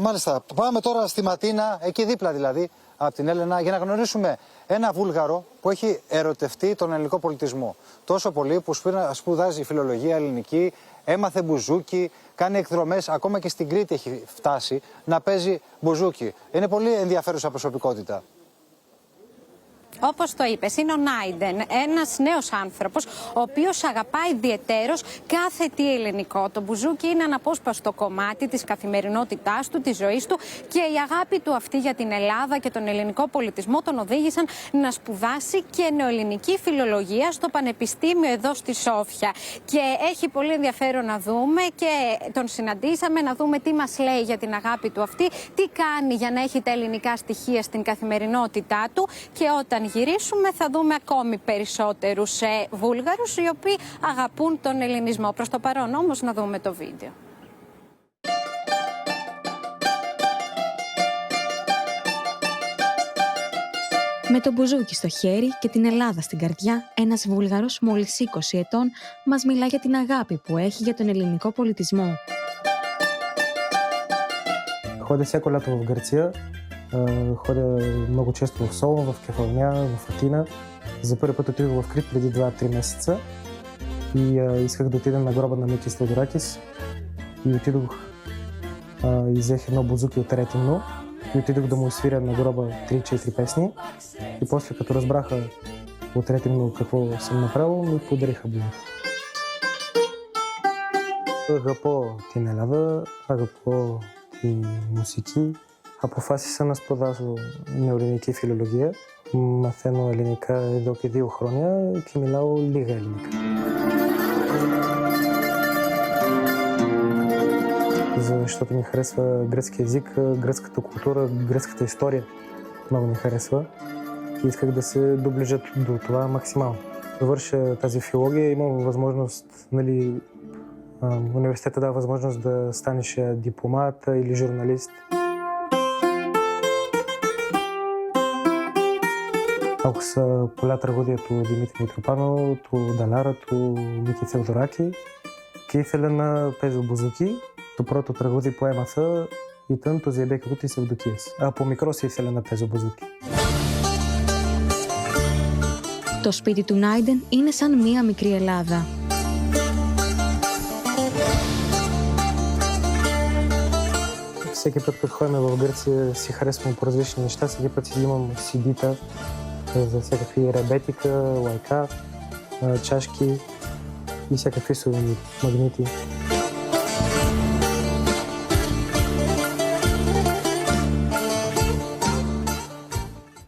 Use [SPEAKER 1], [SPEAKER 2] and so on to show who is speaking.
[SPEAKER 1] Μάλιστα. Πάμε τώρα στη Ματίνα, εκεί δίπλα δηλαδή, από την Έλενα, για να γνωρίσουμε ένα Βούλγαρο που έχει ερωτευτεί τον ελληνικό πολιτισμό. Τόσο πολύ που σπουδάζει φιλολογία ελληνική, έμαθε μπουζούκι, κάνει εκδρομές, ακόμα και στην Κρήτη έχει φτάσει να παίζει μπουζούκι. Είναι πολύ ενδιαφέρουσα προσωπικότητα.
[SPEAKER 2] Όπως το είπες, είναι ο Νάιντεν, ένας νέος άνθρωπος, ο οποίος αγαπάει ιδιαιτέρως κάθε τι ελληνικό. Το μπουζούκι είναι αναπόσπαστο κομμάτι της καθημερινότητάς του, της ζωής του, και η αγάπη του αυτή για την Ελλάδα και τον ελληνικό πολιτισμό τον οδήγησαν να σπουδάσει και νεοελληνική φιλολογία στο Πανεπιστήμιο εδώ στη Σόφια. Και έχει πολύ ενδιαφέρον να δούμε, και τον συναντήσαμε, να δούμε τι μας λέει για την αγάπη του αυτή, τι κάνει για να έχει τα ελληνικά στοιχεία στην καθημερινότητά του, και όταν γυρίσουμε θα δούμε ακόμη περισσότερους Βούλγαρους οι οποίοι αγαπούν τον ελληνισμό. Προς το παρόν όμως να δούμε το βίντεο.
[SPEAKER 3] Με το μπουζούκι στο χέρι και την Ελλάδα στην καρδιά, ένας Βούλγαρος μόλις 20 ετών μας μιλά για την αγάπη που έχει για τον ελληνικό πολιτισμό.
[SPEAKER 4] Ходя всяко лято в Гърция. Ходя много често в Солун, в Кефалня, в Атина. За първи път отидох в Крит преди 2-3 месеца и исках да отидем на гроба на Микис Теодоракис. И отидох и взех едно бузуки от Ретимно и отидох да му изсвиря на гроба 3-4 песни. И после като разбраха от Ретимно какво съм направил, ми подариха бузуки. Αγαπώ την Ελλάδα, αγαπώ τη μουσική. Αποφάσισα να σπουδάσω νεοελληνική φιλολογία. Μαθαίνω ελληνικά εδώ και 2 χρόνια και μιλάω λίγα ελληνικά. Защото ми харесва гръцки език, гръцката култура, гръцката история. Много ми харесва и исках да се доближа до това максимално. Завърша тази филология, имам възможност, нали, университета дава възможност да станеш дипломат или журналист. Ако са поля τραγούδια του Δημήτρη Μητροπάνου, του Νταλάρα, του Μίκη Θεοδωράκη, και ήθελα να παίζω μπουζούκι. Το πρώτο τραγούδι που έμαθα ήταν το Ζιεμπέκικο της Ευδοκίας. Από μικρός ήθελα να παίζω μπουζούκι.
[SPEAKER 3] Το σπίτι του Νάιντεν είναι σαν μία μικρή Ελλάδα.
[SPEAKER 4] Всеки път, като ходим в Гърция, си харесвам по различни неща. Всеки път си имам CD-та за всякакви ребетика, лайка, чашки и всякакви сувенири, магнити.